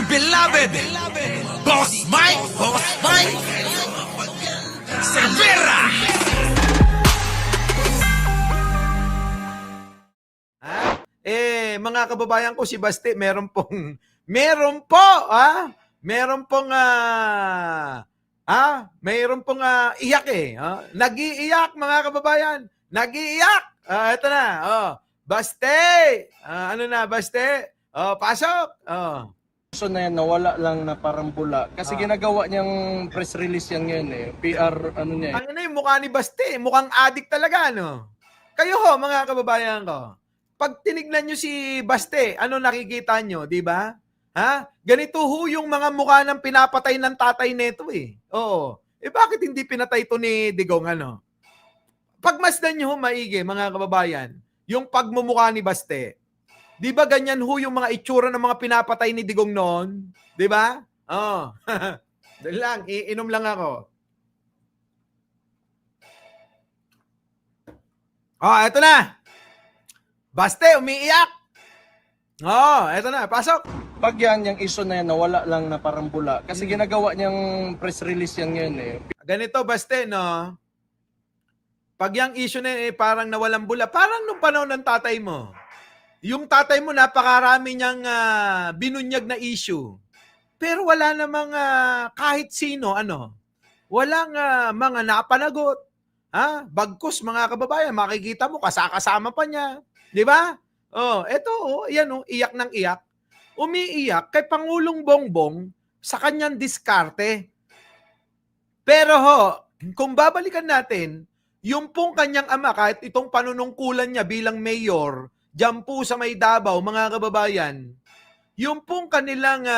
beloved, Boss Mike, Cervera. Mga kababayan ko, si Baste, meron pong iyak nag-iiyak, mga kababayan. Nag-iiyak. Ito na. Baste. Ano na, Baste? Pasok. So na yan, nawala lang na parang bula. Kasi ginagawa niyang press release yan ngayon eh. PR, ano niya eh. Ang yung mukha ni Baste, mukhang addict talaga, no? Kayo ho, mga kababayan ko, pag tinignan nyo si Baste, ano nakikita nyo, di ba? Ganito ho yung mga mukha ng pinapatay ng tatay nito eh. Oo. Bakit hindi pinatay to ni Digong, ano? Pagmasdan nyo ho maigi, mga kababayan, yung pagmumukha ni Baste. Di ba ganyan ho yung mga itsura ng mga pinapatay ni Digong noon? Di ba? Oo. Dali lang, iinom lang ako. Eto na. Baste, umiiyak. Eto na, pasok. Pag yan, yung issue na yan, nawala lang na parang bula. Kasi ginagawa niyang press release yan ngayon eh. Ganito, Baste, no? Pag yung issue na parang nawalang bula, parang nung panahon ng tatay mo. Yung tatay mo, napakarami niyang binunyag na issue. Pero wala namang kahit sino, walang mga napanagot. Bagkus, mga kababayan, makikita mo, kasama pa niya. Di ba? Eto, yan, iyak ng iyak. Umiiyak kay Pangulong Bongbong sa kanyang diskarte. Pero kung babalikan natin, yung pong kanyang ama, kahit itong panunungkulan niya bilang mayor, dyan po sa may Davao, mga kababayan, yung pong kanilang,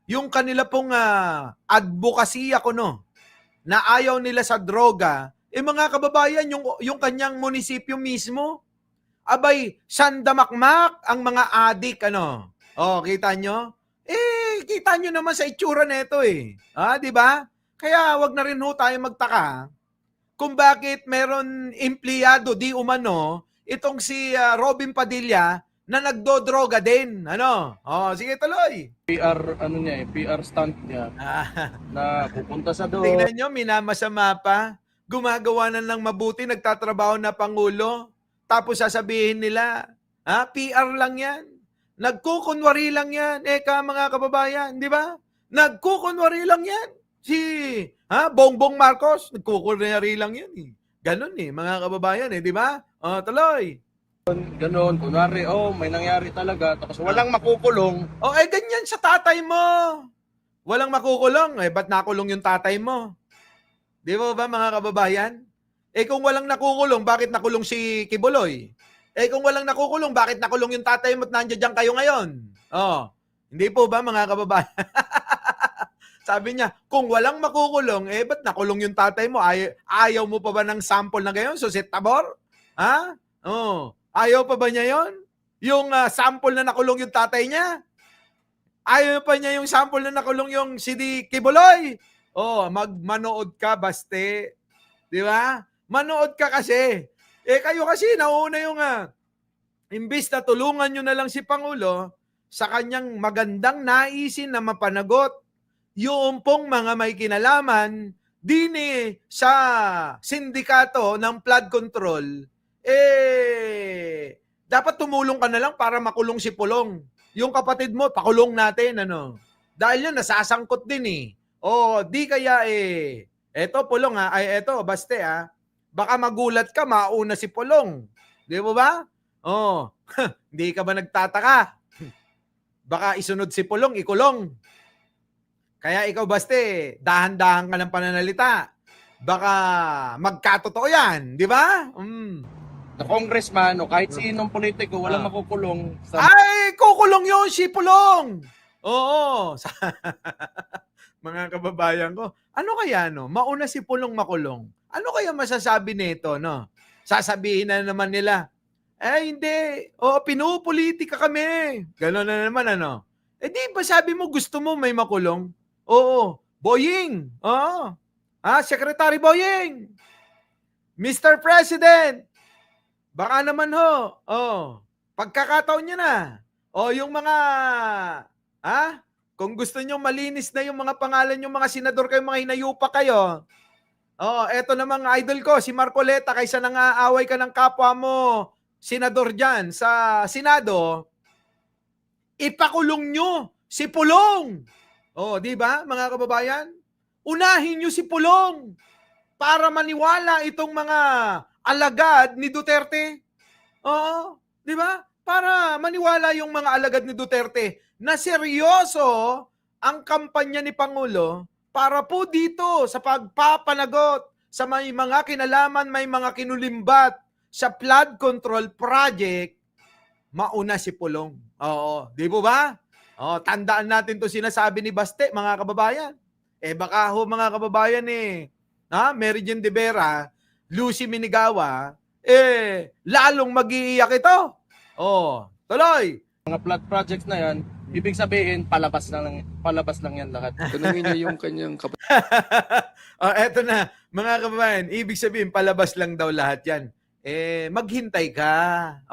yung kanila pong advokasya na ayaw nila sa droga, mga kababayan, yung kanyang munisipyo mismo, abay, sandamakmak ang mga adik, kita nyo? Kita nyo naman sa itsura nito di ba? Kaya wag na rin ho tayo magtaka kung bakit meron empleyado di umano itong si Robin Padilla na nagdodroga din. Sige tuloy. PR, ano niya eh, PR stunt niya. Na pupunta sa doon. Tingnan nyo, minamasama pa. Gumagawa na ng mabuti, nagtatrabaho na Pangulo. Tapos sasabihin nila, PR lang yan. Nagkukunwari lang yan. Mga kababayan, di ba? Nagkukunwari lang yan. Si Bongbong Marcos, nagkukunwari lang yan. Ganon mga kababayan, di ba? Tuloy. Ganon, kunwari, may nangyari talaga. Tapos walang makukulong. Ganyan sa tatay mo. Walang makukulong. Ba't nakulong yung tatay mo? Di ba mga kababayan? Kung walang nakukulong, bakit nakulong si Kibuloy? Kung walang nakukulong, bakit nakulong yung tatay mo at nandiyan kayo ngayon? Hindi po ba mga kababayan? Sabi niya, kung walang makukulong, ba't nakulong yung tatay mo? Ayaw mo pa ba ng sample na gayon? Susit Tabor? Ayaw pa ba niya yon? Yung sample na nakulong yung tatay niya? Ayaw pa niya yung sample na nakulong yung si Kibuloy? Magmanood ka, Baste. Di ba? Manood ka kasi. Kayo kasi, nauna yung imbis na tulungan nyo na lang si Pangulo sa kanyang magandang naisin na mapanagot yung pong mga may kinalaman dini sa sindikato ng flood control, dapat tumulong ka na lang para makulong si Pulong. Yung kapatid mo, pakulong natin, Dahil yun, nasasangkot din di kaya eto Pulong eto, Baste baka magulat ka, mauna si Pulong. Di mo ba? Hindi ka ba nagtataka? Baka isunod si Pulong, ikulong. Kaya ikaw, Baste, dahan-dahan ka ng pananalita. Baka magkatotoo yan, di ba? Na congressman o kahit sinong politiko, walang makukulong. Kukulong yun si Pulong. Oo. Mga kababayan ko, ano kaya mauna si Pulong makulong? Ano kaya masasabi nito, Sasabihin na naman nila, hindi, pinupolitika kami. Gano'n na naman, di ba sabi mo gusto mo may makulong? Oo, Boying. Secretary Boying. Mr. President. Baka naman pagkakataon niya na. Yung mga Ha? Kung gusto nyo malinis na yung mga pangalan yung mga senador kayo, mga hinayupa kayo. Oh, eto namang idol ko, si Marcoleta, kaysa nang-aaway ka ng kapwa mo, senador dyan sa Senado, ipakulong nyo si Pulong. Oh, di ba, mga kababayan? Unahin nyo si Pulong para maniwala itong mga alagad ni Duterte. Oo, di ba? Para maniwala yung mga alagad ni Duterte na seryoso ang kampanya ni Pangulo para po dito sa pagpapanagot sa may mga kinalaman, may mga kinulimbat sa flood control project, mauna si Pulong. Oo, di po ba? Oh, tandaan natin 'to sinasabi ni Baste, mga kababayan. Baka ho mga kababayan Mary Jane de Vera, Lucy Minigawa, lalong mag-iiyak ito. Oh, tuloy. Mga flood projects na yan, ibig sabihin palabas lang yan lahat. Tanungin niya yung kanyang Eto na, mga kababayan, ibig sabihin palabas lang daw lahat 'yan. Maghintay ka.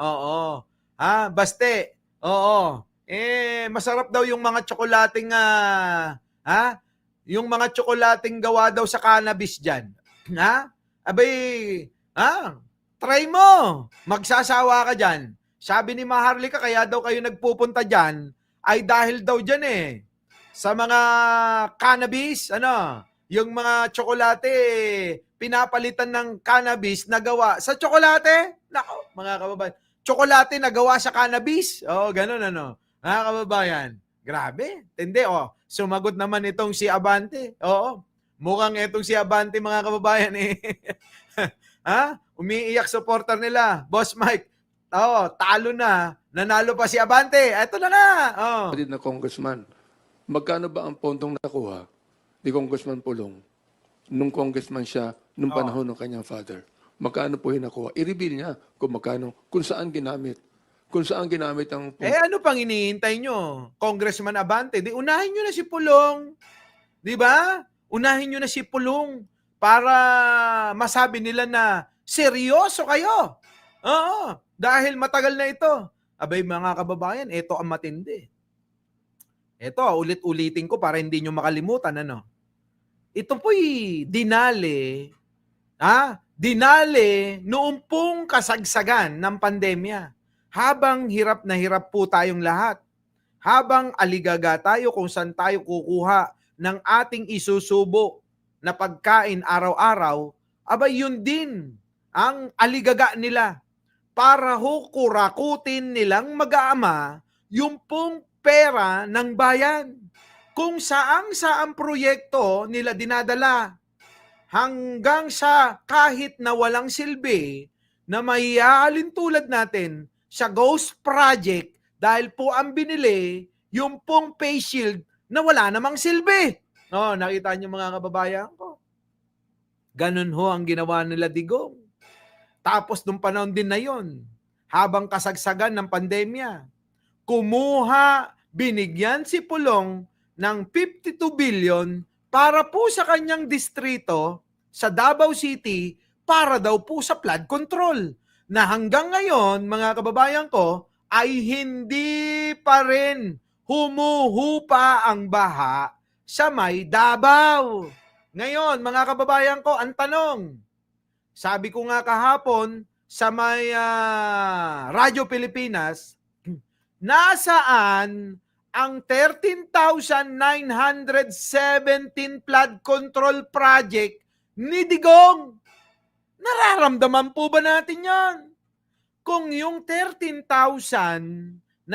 Oo. Baste. Oo. Masarap daw yung mga tsokolating yung mga tsokolating gawa daw sa cannabis diyan. Abay, try mo. Magsasawa ka diyan. Sabi ni Maharlika, kaya daw kayo nagpupunta diyan ay dahil daw diyan sa mga cannabis, yung mga tsokolate, pinapalitan ng cannabis na gawa sa tsokolate. Nako, mga kababayan, tsokolate na gawa sa cannabis. Ganun mga kababayan. Grabe, tindi. Sumagot naman itong si Abante. Mukhang itong si Abante, mga kababayan umiiyak supporter nila. Boss Mike, talo na. Nanalo pa si Abante. Eto na nga. kapatid na congressman. Magkano ba ang pondong nakuha ni Congressman Pulong nung congressman siya nung panahon ng kanyang father? Magkano po hinakuha? I-reveal niya kung magkano, kung saan ginamit. Kung saan ginamit ang Ano pang hinihintay nyo? Congressman Abante, di unahin nyo na si Pulong. Di ba? Unahin nyo na si Pulong para masabi nila na seryoso kayo. Oo, dahil matagal na ito. Abay mga kababayan, ito ang matindi. Ito, ulit-ulitin ko para hindi nyo makalimutan. Ito po'y dinali, dinali noong pong kasagsagan ng pandemya. Habang hirap na hirap po tayong lahat. Habang aligaga tayo kung saan tayo kukuha ng ating isusubo na pagkain araw-araw, abay yun din ang aligaga nila para kurakutin nilang mag-aama yung pong pera ng bayan. Kung saang proyekto nila dinadala hanggang sa kahit na walang silbi na mahihalin tulad natin sa ghost project dahil po ang binili yung pong face shield na wala namang silbi. Nakita niyo mga kababayan ko. Ganun ho ang ginawa nila Digong. Tapos nung panahon din na yon, habang kasagsagan ng pandemya, binigyan si Pulong ng 52 billion para po sa kanyang distrito sa Davao City para daw po sa flood control. Na hanggang ngayon, mga kababayan ko, ay hindi pa rin humuhupa ang baha sa may Davao. Ngayon, mga kababayan ko, ang tanong, sabi ko nga kahapon sa may Radyo Pilipinas, nasaan ang 13,917 flood control project ni Digong? Nararamdaman po ba natin yan? Kung yung 13,917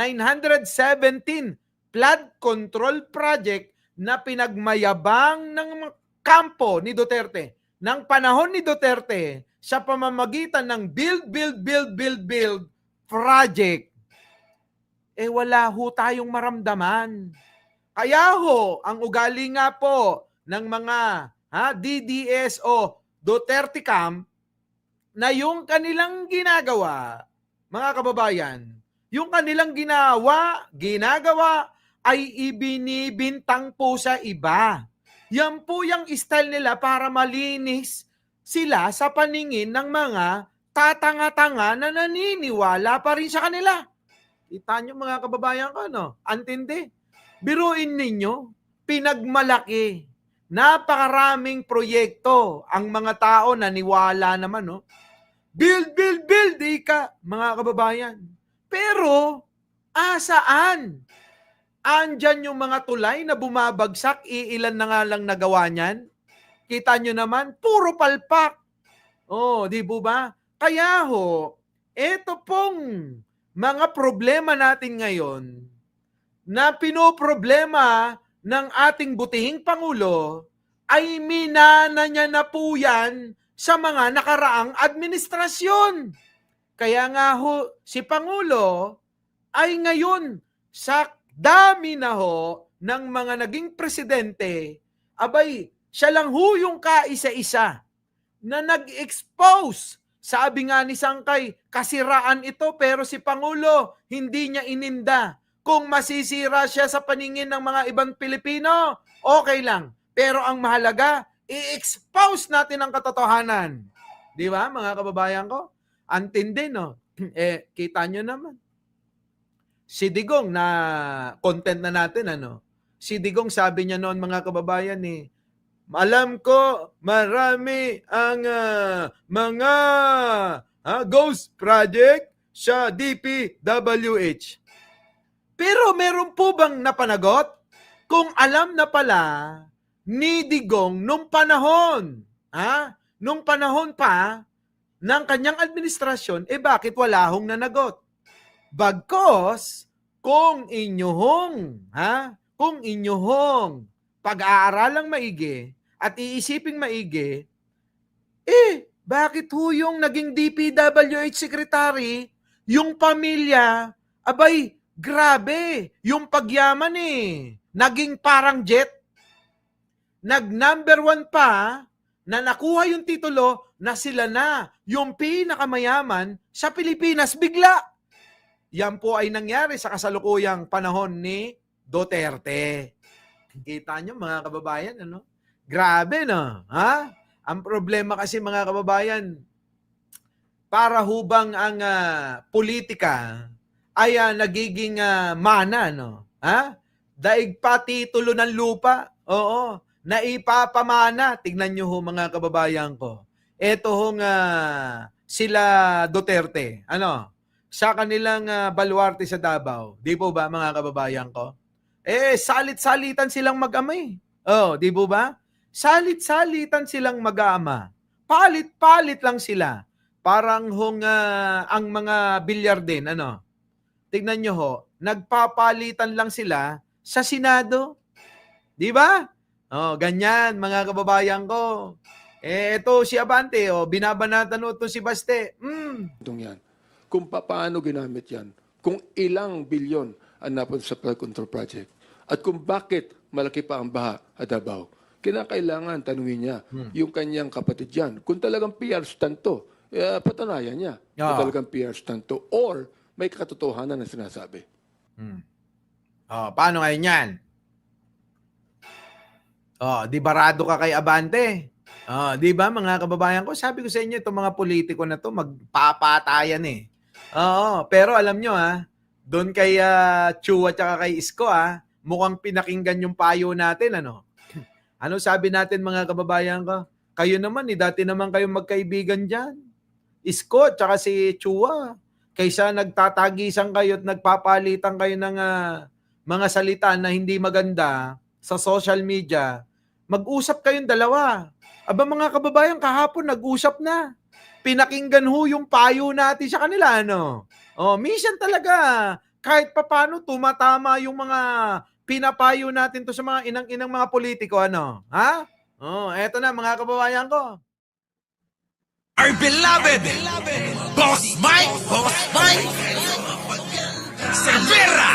flood control project na pinagmayabang ng kampo ni Duterte, ng panahon ni Duterte, sa pamamagitan ng build project, wala ho tayong maramdaman. Kaya ho, ang ugali nga po ng mga DDS o Duterte camp, na yung kanilang ginagawa, mga kababayan, yung kanilang ginagawa ay ibinibintang po sa iba. Yan po yung style nila para malinis sila sa paningin ng mga tatanga-tanga na naniniwala pa rin sa kanila. Kita nyo mga kababayan ko, antindi. Biruin ninyo, pinagmalaki. Napakaraming proyekto. Ang mga tao naniwala naman, no? Build, build, build, ika, mga kababayan. Pero, saan? Andyan yung mga tulay na bumabagsak, iilan na nga lang nagawa niyan. Kita nyo naman, puro palpak. Oh, di ba? Kaya eto pong mga problema natin ngayon na pinoproblema ng ating butihing Pangulo ay minana niya na po yan sa mga nakaraang administrasyon. Kaya nga si Pangulo ay ngayon sa dami na ng mga naging presidente, abay, siya lang yung kaisa-isa na nag-expose. Sabi nga ni Sangkay, kasiraan ito pero si Pangulo hindi niya ininda. Kung masisira siya sa paningin ng mga ibang Pilipino, okay lang. Pero ang mahalaga, i-expose natin ang katotohanan. Di ba, mga kababayan ko? Antindi, no? Kita nyo naman. Si Digong, na content na natin, Si Digong, sabi niya noon, mga kababayan, alam ko, marami ang mga ghost project sa DPWH. Pero meron po bang napanagot? Kung alam na pala ni Digong nung panahon, nung panahon pa ng kanyang administrasyon, bakit wala hong nanagot? Bagkos, kung inyong pag-aaralang maigi at iisiping maigi, bakit yung naging DPWH secretary, yung pamilya, abay, grabe, yung pagyaman naging parang jet. Nag-number 1 pa na nakuha yung titulo na sila na yung pinakamayaman sa Pilipinas bigla. Yan po ay nangyari sa kasalukuyang panahon ni Duterte. Kita nyo mga kababayan, Grabe, no? Ang problema kasi mga kababayan, para hubang ang politika ay nagiging mana, no? Daig pa titulo ng lupa, naipapamana. Tignan nyo mga kababayan ko. Ito sila Duterte, sa kanilang baluarte sa Davao. Di po ba mga kababayan ko? Salit-salitan silang mag-amay. Di po ba? Salit-salitan silang mag-ama. Palit-palit lang sila. Parang ang mga bilyar din, Tignan nyo nagpapalitan lang sila sa Senado. Di ba? Ganyan, mga kababayan ko. Ito si Abante, binabanatan ito si Baste. Yan. Kung paano ginamit yan, kung ilang bilyon ang napunta sa flood control project, at kung bakit malaki pa ang baha at Davao, kinakailangan tanungin niya yung kanyang kapatid yan. Kung talagang PR stunt to, patanayan niya. Kung talagang PR stunt to, or may katotohanan na sinasabi. Paano ngayon yan? Di barado ka kay Abante. Di ba mga kababayan ko? Sabi ko sa inyo, itong mga politiko na to magpapatayan pero alam nyo doon kay Chu at saka kay Isko mukhang pinakinggan yung payo natin Ano sabi natin mga kababayan ko? Kayo naman dati naman kayong magkaibigan dyan. Isko at saka si Chua. Kaysa nagtatagisan kayo at nagpapalitan kayo ng mga salita na hindi maganda sa social media, mag-usap kayong dalawa. Aba mga kababayan, kahapon nag-usap na. Pinakinggan yung payo natin sa kanila, minsan talaga, kahit papano tumatama yung mga pinapayo natin to sa mga inang-inang mga politiko, eto na mga kababayan ko. Our beloved Boss Mike Cervera.